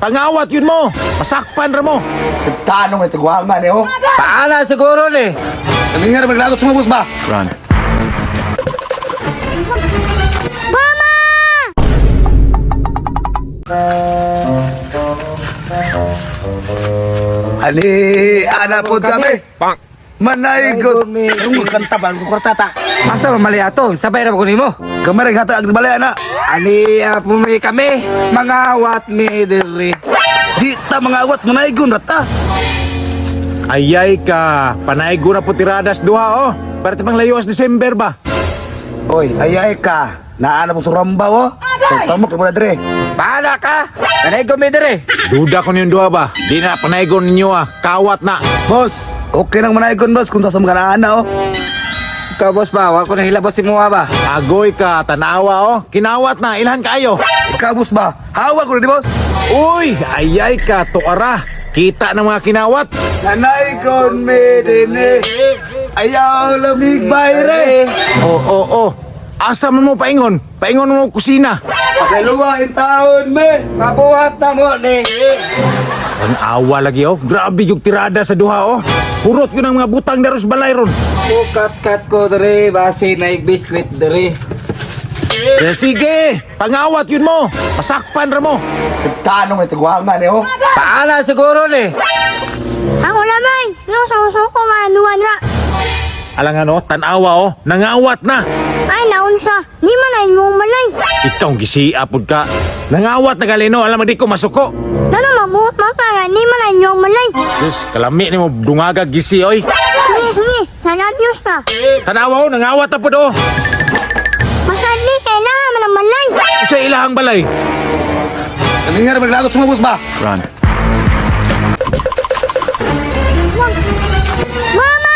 Pangawat yun mo. Masakpan ra mo. Tanong ito guwangan eh oh. Paala siguro ni. Kami nga maglagot sa mga boss ba? Run. Ani, anak po kami. Manaygon. Ang kanta ba? Ang kwartata. Asa mamali ato? Sabay ra ko nimo. Kamari hata ang balay anak. Ani pumi kami mangawat mi diri. Di ta mga awat manaygon rata. Ayay ka. Panay gura po tiradas duha oh. Para tipang layos December ba? Oy, ayay ka. Naana po sa rambaw oh. Samok mo na dire. Paala ka. Kanay ko mi diri. Duda ko niyong duha ba? Di na panaygon ninyo ah. Kawat na. Boss, okay nang manaygon boss kung sa mga naana oh. Ikaw boss ba? Wa ko na hilabos si Mua ba? Agoy ka. Tanawa oh. Kinawat na. Ilhan kayo. Ikaw boss ba? Hawa ko na di boss. Uy, ayay ka. Tuara. Kita ng mga kinawat. Nanaygon me dine. Ayaw lamig bayre. Oo. Asa man mo paingon? Paingon mo kusina. Pasaluwa in taon me. Mabuhat na mo ni. Ang awa lagi oh. Grabe yung tirada sa duha oh. Purot ko ng mga butang daros balay ron. Bukat-kat ko diri basi na biskwit diri. Sige, pangawat yun mo. Masakpan ra mo. Tanong ito guwangan eh oh. Paala siguro ni. Ako naman, yung sausaw ko manuan na. Alang ano, tanawa oh. Nangawat na. Ay, naunsa, di man ay mong malay. Ikaw gisiapod ka. Nangawat na galino. Alam mo di ko masuko. Nana mabuot mo kaya, di man ay mong malay. Diyos, kalami ni mo dungagag gisi oy. Hingi, sa labios ka. Tanawa oh, nangawat na po do. Masadli, kailangan man ang malay. Sa ilahang balay. Kami nga maglagot sa mga boss ba? Run. Mama!